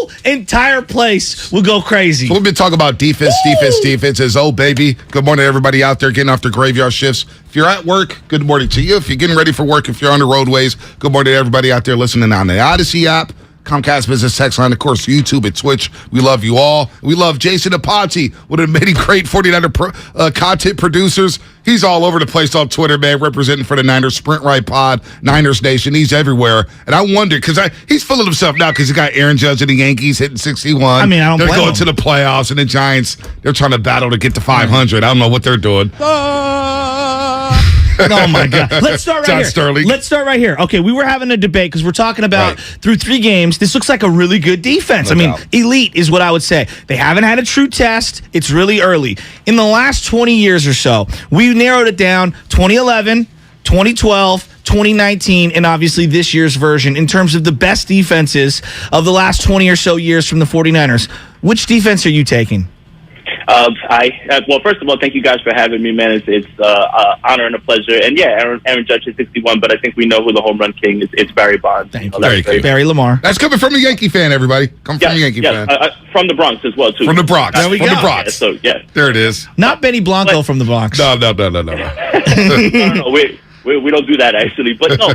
whole entire place will go crazy. So we've been talking about defense. As baby. Good morning to everybody out there getting off their graveyard shifts. If you're at work, good morning to you. If you're getting ready for work, if you're on the roadways, good morning to everybody out there listening on the Odyssey app, Comcast Business Text Line, of course, YouTube and Twitch. We love you all. We love Jason Aponte, one of the many great 49er content producers. He's all over the place on Twitter, man, representing for the Niners, Sprint Right Pod, Niners Nation. He's everywhere. And I wonder, because he's full of himself now because he got Aaron Judge and the Yankees hitting 61. I mean, I don't They're blame going him. to the playoffs, and the Giants, they're trying to battle to get to 500. I don't know what they're doing. Oh, my God. Let's start right John here. Sterling. Let's start right here. Okay, we were having a debate because we're talking about through 3 games, this looks like a really good defense. No doubt. Elite is what I would say. They haven't had a true test. It's really early. In the last 20 years or so, we narrowed it down 2011, 2012, 2019, and obviously this year's version in terms of the best defenses of the last 20 or so years from the 49ers. Which defense are you taking? Well, first of all, thank you guys for having me, man. It's honor and a pleasure. And yeah, Aaron Judge is 61, but I think we know who the home run king is. It's Barry Bonds. Thank you. Barry Lamar. That's coming from a Yankee fan, everybody. From a Yankee fan. From the Bronx as well, too. From the Bronx. There we from go. the Bronx. So, yeah. There it is. Not Benny Blanco from the Bronx. No. No, we don't do that, actually. But no,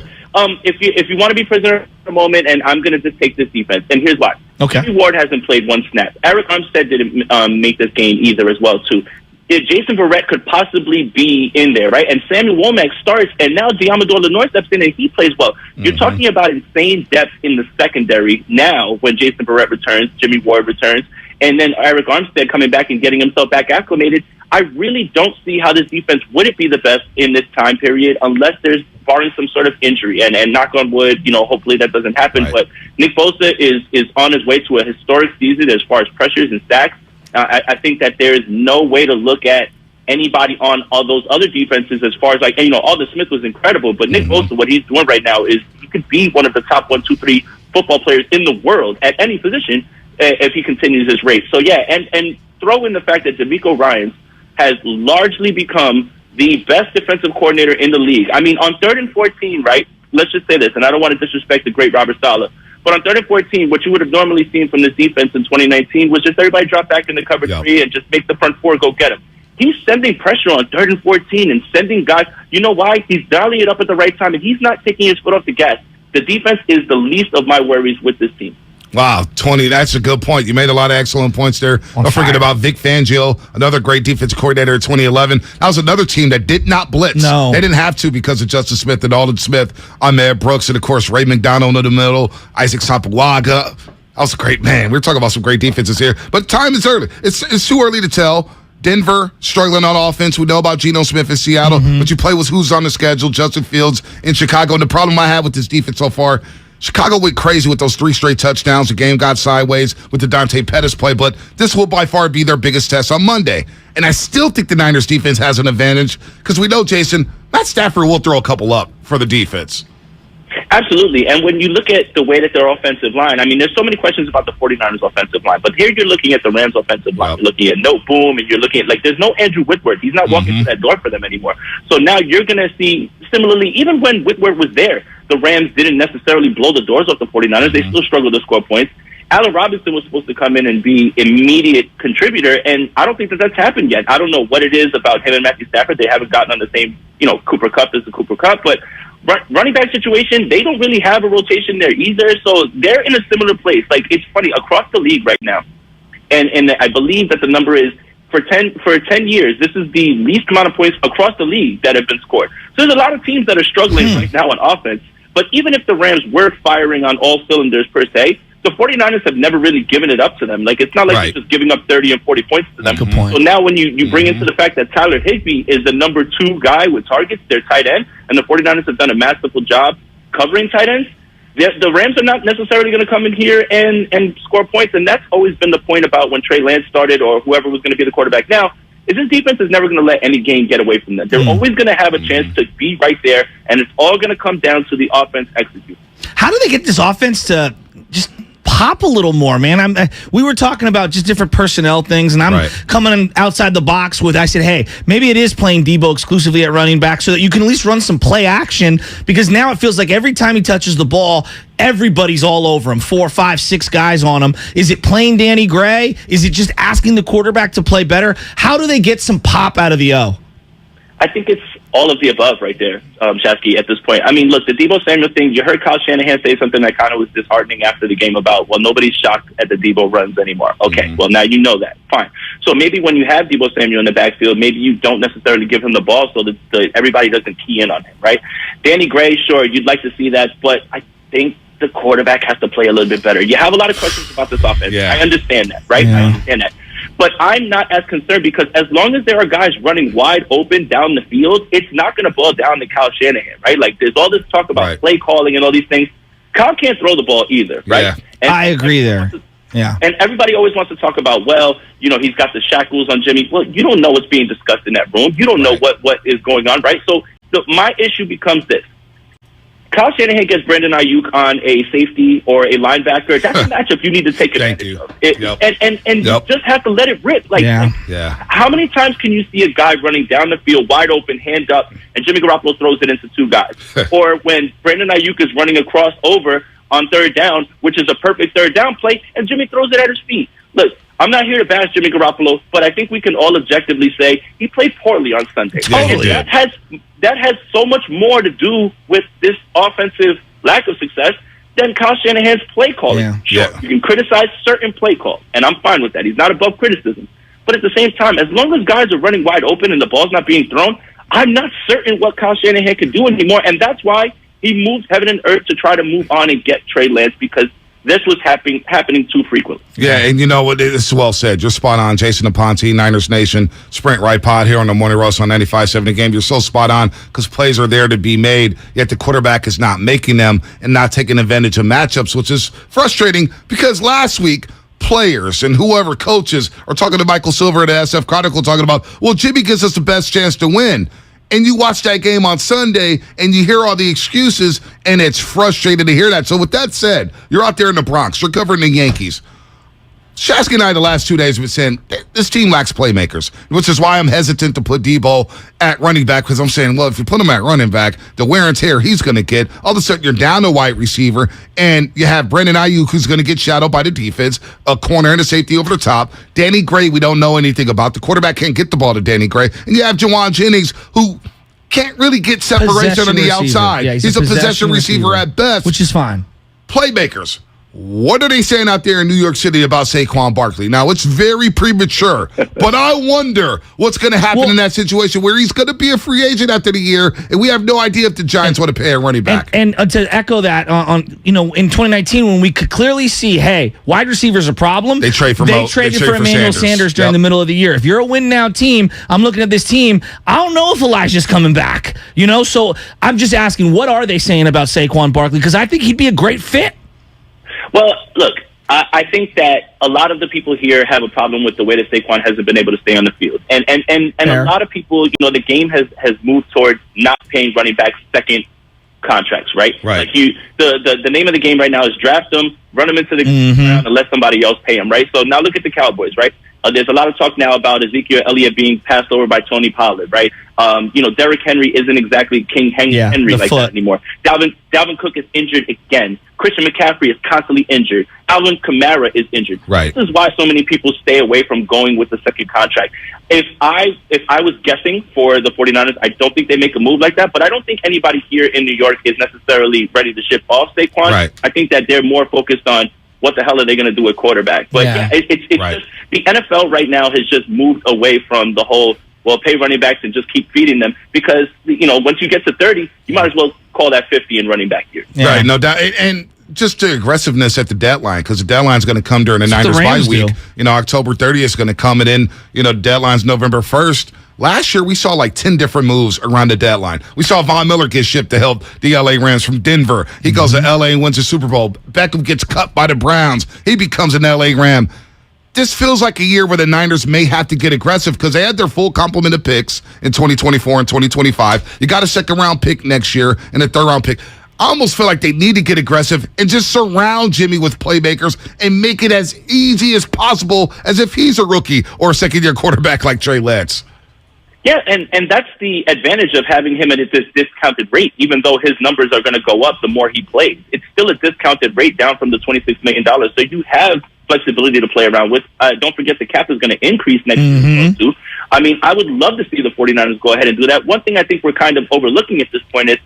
if you want to be prisoner for a moment, and I'm going to just take this defense, and here's why. Okay. Jimmy Ward hasn't played one snap. Eric Armstead didn't make this game either as well, too. Jason Verrett could possibly be in there, right? And Samuel Womack starts, and now Diamador Lenoir steps in, and he plays well. You're talking about insane depth in the secondary now when Jason Verrett returns, Jimmy Ward returns, and then Eric Armstead coming back and getting himself back acclimated. I really don't see how this defense wouldn't be the best in this time period unless there's barring some sort of injury. And knock on wood, hopefully that doesn't happen. Right. But Nick Bosa is on his way to a historic season as far as pressures and sacks. I think that there is no way to look at anybody on all those other defenses as far as Alden Smith was incredible, but Nick Bosa, what he's doing right now is he could be one of the top 1, 2, 3 football players in the world at any position if he continues his rate. So yeah, and throw in the fact that DeMeco Ryans has largely become the best defensive coordinator in the league. I mean, on 3rd and 14, right? Let's just say this, and I don't want to disrespect the great Robert Saleh. But on 3rd and 14, what you would have normally seen from this defense in 2019 was just everybody drop back into cover 3 and just make the front 4 go get him. He's sending pressure on 3rd and 14 and sending guys. You know why? He's dialing it up at the right time, and he's not taking his foot off the gas. The defense is the least of my worries with this team. Wow, 20, that's a good point. You made a lot of excellent points there. Don't forget about Vic Fangio, another great defensive coordinator in 2011. That was another team that did not blitz. No. They didn't have to because of Justin Smith and Alden Smith, Ahmed Brooks, and, of course, Ray McDonald in the middle, Isaac Sampawaga. That was a great man. We're talking about some great defenses here. But time is early. It's too early to tell. Denver struggling on offense. We know about Geno Smith in Seattle, but you play with who's on the schedule, Justin Fields in Chicago. And the problem I have with this defense so far, Chicago went crazy with those 3 straight touchdowns. The game got sideways with the Dante Pettis play, but this will by far be their biggest test on Monday. And I still think the Niners defense has an advantage because we know, Jason, Matt Stafford will throw a couple up for the defense. Absolutely. And when you look at the way that their offensive line, I mean, there's so many questions about the 49ers offensive line, but here you're looking at the Rams offensive line. You're looking at no Boom, and you're looking at, there's no Andrew Whitworth. He's not walking through that door for them anymore. So now you're going to see, similarly, even when Whitworth was there, the Rams didn't necessarily blow the doors off the 49ers. They still struggled to score points. Allen Robinson was supposed to come in and be immediate contributor, and I don't think that that's happened yet. I don't know what it is about him and Matthew Stafford. They haven't gotten on the same, Cooper Kupp is the Cooper Kupp, but running back situation, they don't really have a rotation there either, so they're in a similar place. It's funny, across the league right now, and I believe that the number is, for 10 years, this is the least amount of points across the league that have been scored. So there's a lot of teams that are struggling right now on offense, but even if the Rams were firing on all cylinders per se, the 49ers have never really given it up to them. It's not like they're just giving up 30 and 40 points to them. Good point. So now when you bring into the fact that Tyler Higbee is the number 2 guy with targets, their tight end, and the 49ers have done a masterful job covering tight ends, the Rams are not necessarily going to come in here and score points, and that's always been the point about when Trey Lance started or whoever was going to be the quarterback now, is this defense is never going to let any game get away from them. They're always going to have a chance to be right there, and it's all going to come down to the offense execute. How do they get this offense to just pop a little more, man. We were talking about just different personnel things, and I'm coming outside the box with, I said, hey, maybe it is playing Debo exclusively at running back so that you can at least run some play action, because now it feels like every time he touches the ball, everybody's all over him. 4, 5, 6 guys on him. Is it playing Danny Gray? Is it just asking the quarterback to play better? How do they get some pop out of the O? I think it's all of the above right there, Shasky, at this point. I mean, look, the Debo Samuel thing, you heard Kyle Shanahan say something that kind of was disheartening after the game about, well, nobody's shocked at the Debo runs anymore. Okay, well, now you know that. Fine. So maybe when you have Debo Samuel in the backfield, maybe you don't necessarily give him the ball so that everybody doesn't key in on him, right? Danny Gray, sure, you'd like to see that, but I think the quarterback has to play a little bit better. You have a lot of questions about this offense. I understand that, right? I understand that. But I'm not as concerned, because as long as there are guys running wide open down the field, it's not going to boil down to Kyle Shanahan, right? Like, there's all this talk about play calling and all these things. Kyle can't throw the ball either, right? Yeah. And I agree there. And everybody always wants to talk about, well, you know, he's got the shackles on Jimmy. Well, you don't know what's being discussed in that room. You don't know what is going on, right? So my issue becomes this. Kyle Shanahan gets Brandon Ayuk on a safety or a linebacker. That's a matchup you need to take advantage of. And you just have to let it rip. Like, how many times can you see a guy running down the field wide open, hand up, and Jimmy Garoppolo throws it into 2 guys? Or when Brandon Ayuk is running a crossover on 3rd down, which is a perfect 3rd down play, and Jimmy throws it at his feet. Look, I'm not here to bash Jimmy Garoppolo, but I think we can all objectively say he played poorly on Sunday. Yeah, that has so much more to do with this offensive lack of success than Kyle Shanahan's play calling. You can criticize certain play calls, and I'm fine with that. He's not above criticism. But at the same time, as long as guys are running wide open and the ball's not being thrown, I'm not certain what Kyle Shanahan can do anymore, and that's why he moved heaven and earth to try to move on and get Trey Lance, because this was happening too frequently. Yeah, and you know what? It's well said. You're spot on. Jason Aponte, Niners Nation, Sprint Right Pod here on the Morning Roast on 95.7 The Game. You're so spot on, because plays are there to be made, yet the quarterback is not making them and not taking advantage of matchups, which is frustrating, because last week, players and whoever coaches are talking to Michael Silver at the SF Chronicle talking about, well, Jimmy gives us the best chance to win. And you watch that game on Sunday, and you hear all the excuses, and it's frustrating to hear that. So with that said, you're out there in the Bronx. You're covering the Yankees. Shasky and I the last 2 days have been saying this team lacks playmakers, which is why I'm hesitant to put Debo at running back, because I'm saying, well, if you put him at running back, the wear and tear he's going to get, all of a sudden you're down a wide receiver, and you have Brandon Ayuk, who's going to get shadowed by the defense, a corner and a safety over the top. Danny Gray, we don't know anything about. The quarterback can't get the ball to Danny Gray. And you have Jawan Jennings, who can't really get separation on the outside. Yeah, he's a possession receiver at best. Which is fine. Playmakers. What are they saying out there in New York City about Saquon Barkley? Now, it's very premature, but I wonder what's going to happen in that situation where he's going to be a free agent after the year, and we have no idea if the Giants want to pay a running back. And to echo that, in 2019, when we could clearly see, hey, wide receiver's a problem, they traded for Emmanuel Sanders during the middle of the year. If you're a win-now team, I'm looking at this team, I don't know if Elijah's coming back. So I'm just asking, what are they saying about Saquon Barkley? Because I think he'd be a great fit. Well, look, I think that a lot of the people here have a problem with the way that Saquon hasn't been able to stay on the field. And a lot of people, the game has moved towards not paying running backs second contracts, right? Right. Like the name of the game right now is draft them, run them into the ground, and let somebody else pay them, right? So now look at the Cowboys, right? There's a lot of talk now about Ezekiel Elliott being passed over by Tony Pollard, right? Derrick Henry isn't exactly King Henry like that anymore. Dalvin Cook is injured again. Christian McCaffrey is constantly injured. Alvin Kamara is injured. Right. This is why so many people stay away from going with the second contract. If I was guessing for the 49ers, I don't think they make a move like that, but I don't think anybody here in New York is necessarily ready to ship off Saquon. Right. I think that they're more focused on what the hell are they going to do at quarterback. But it's just the NFL right now has just moved away from the whole, well, pay running backs and just keep feeding them, because, once you get to 30, you might as well call that 50 in running back year. Yeah. Right, no doubt. And just the aggressiveness at the deadline, because the deadline is going to come during the Niners bye week. October 30th is going to come, and then, the deadline's November 1st. Last year, we saw like 10 different moves around the deadline. We saw Von Miller get shipped to help the L.A. Rams from Denver. He goes to L.A. and wins the Super Bowl. Beckham gets cut by the Browns. He becomes an L.A. Ram. This feels like a year where the Niners may have to get aggressive, because they had their full complement of picks in 2024 and 2025. You got a second-round pick next year and a third-round pick. I almost feel like they need to get aggressive and just surround Jimmy with playmakers and make it as easy as possible as if he's a rookie or a second-year quarterback like Trey Lance. Yeah, and that's the advantage of having him at this discounted rate. Even though his numbers are going to go up the more he plays, it's still a discounted rate down from the $26 million. So you have flexibility to play around with. Don't forget the cap is going to increase next year too. I mean, I would love to see the 49ers go ahead and do that. One thing I think we're kind of overlooking at this point is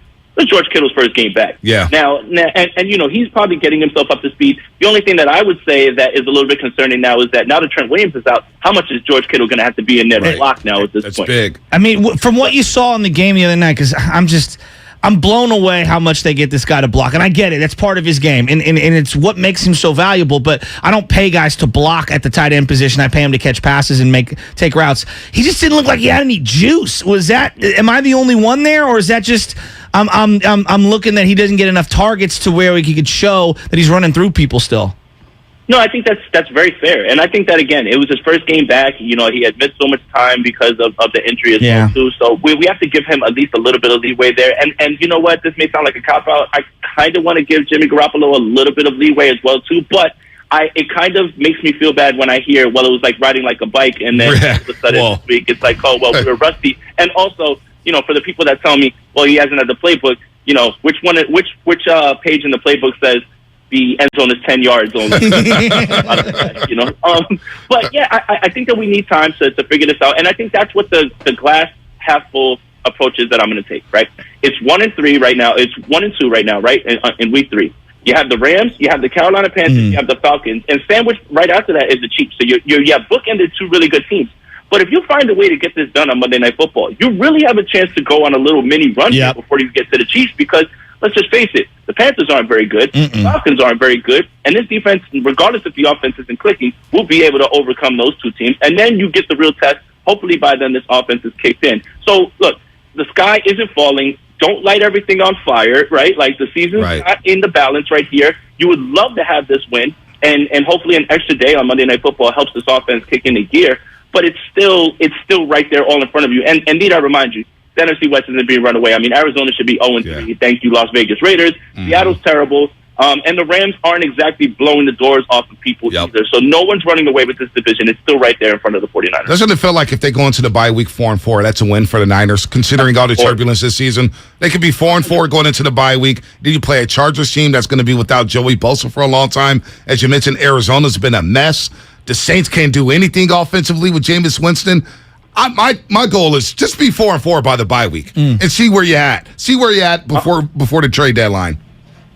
George Kittle's first game back. Yeah. Now, he's probably getting himself up to speed. The only thing that I would say that is a little bit concerning now is that now that Trent Williams is out, how much is George Kittle going to have to be in there to block now at this point? That's big. I mean, from what you saw in the game the other night, because I'm blown away how much they get this guy to block. And I get it. That's part of his game. And it's what makes him so valuable. But I don't pay guys to block at the tight end position. I pay him to catch passes and take routes. He just didn't look like he had any juice. Am I the only one there? Or is that just I'm looking that he doesn't get enough targets to where he could show that he's running through people still? No, I think that's very fair. And I think that, again, it was his first game back. He had missed so much time because of the injury as well, too. So we have to give him at least a little bit of leeway there. And you know what? This may sound like a cop-out. I kind of want to give Jimmy Garoppolo a little bit of leeway as well, too. But it kind of makes me feel bad when I hear, well, it was like riding like a bike. And then all of a sudden this week, it's like, oh, well, we were rusty. And also, for the people that tell me, well, he hasn't had the playbook, which page in the playbook says, the end zone is 10 yards only. But yeah, I think that we need time to figure this out, and I think that's what the glass half full approach is that I'm going to take. Right? It's 1-3 right now. It's 1-2 right now. Right in week 3, you have the Rams, you have the Carolina Panthers, you have the Falcons, and sandwiched right after that is the Chiefs. So you have bookended 2 really good teams. But if you find a way to get this done on Monday Night Football, you really have a chance to go on a little mini run here before you get to the Chiefs, because let's just face it, the Panthers aren't very good, the Falcons aren't very good, and this defense, regardless if the offense isn't clicking, will be able to overcome those 2 teams, and then you get the real test. Hopefully by then this offense is kicked in. So, look, the sky isn't falling. Don't light everything on fire, right? Like, the season's not in the balance right here. You would love to have this win, and hopefully an extra day on Monday Night Football helps this offense kick into gear, but it's still right there all in front of you. And need I remind you, the NFC West isn't being run away. I mean, Arizona should be 0-3. Yeah. Thank you, Las Vegas Raiders. Seattle's terrible. And the Rams aren't exactly blowing the doors off of people either. So no one's running away with this division. It's still right there in front of the 49ers. Doesn't it feel like if they go into the bye week 4-4, that's a win for the Niners, considering all the turbulence this season? They could be 4-4 going into the bye week. Then you play a Chargers team that's going to be without Joey Bosa for a long time. As you mentioned, Arizona's been a mess. The Saints can't do anything offensively with Jameis Winston. My goal is just be 4-4 by the bye week and see where you're at. See where you're at before the trade deadline.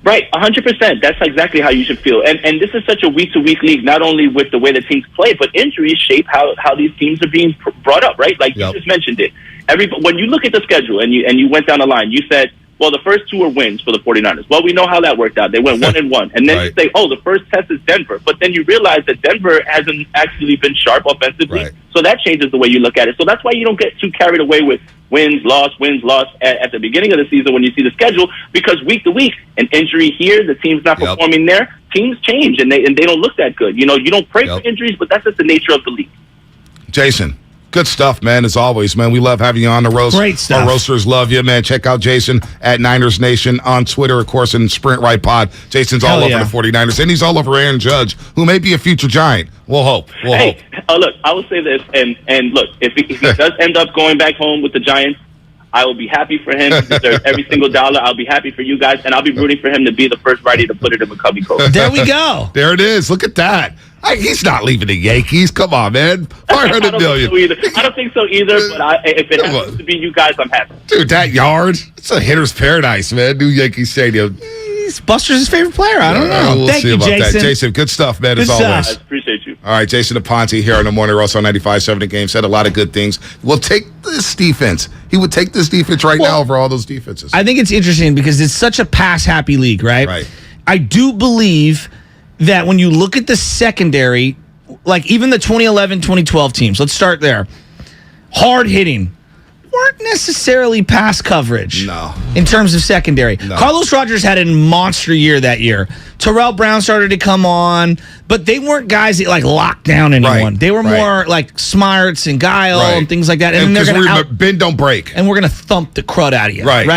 Right, 100%. That's exactly how you should feel. And this is such a week-to-week league, not only with the way the teams play, but injuries shape how these teams are being brought up, right? Like you just mentioned it. When you look at the schedule and you went down the line, you said, well, the first 2 are wins for the 49ers. Well, we know how that worked out. They went 1-1. And then you say, oh, the first test is Denver. But then you realize that Denver hasn't actually been sharp offensively. Right. So that changes the way you look at it. So that's why you don't get too carried away with wins, loss at the beginning of the season when you see the schedule, because week to week, an injury here, the team's not performing there, teams change and they don't look that good. You don't pray for injuries, but that's just the nature of the league. Jason. Good stuff, man, as always, man. We love having you on the roast. Great stuff. Our roasters love you, man. Check out Jason at Niners Nation on Twitter, of course, and Sprint Right Pod. Jason's all over the 49ers, and he's all over Aaron Judge, who may be a future Giant. We'll hope. Look, I will say this, and look, if he does end up going back home with the Giants, I will be happy for him. He deserves every single dollar. I'll be happy for you guys, and I'll be rooting for him to be the first righty to put it in McCovey coat. There we go. There it is. Look at that. He's not leaving the Yankees. Come on, man. $500 million. I don't think so either, but if it happens to be you guys, I'm happy. Dude, that yard, it's a hitter's paradise, man. New Yankee Stadium. Buster's his favorite player. I don't know. We'll Thank see you, about Jason. that. Jason, good stuff, man, as always. I appreciate you. All right, Jason Aponte here on the Morning Roast on 95.7 The Game. Said a lot of good things. We'll take this defense. He would take this defense now over all those defenses. I think it's interesting because it's such a pass-happy league, right? Right. I do believe that when you look at the secondary, like even the 2011, 2012 teams, let's start there. Hard hitting. Weren't necessarily pass coverage. No. In terms of secondary. No. Carlos Rogers had a monster year that year. Terrell Brown started to come on, but they weren't guys that like locked down anyone. Right. They were more like smarts and guile and things like that. And then they're going to bend don't break. And we're going to thump the crud out of you. Right.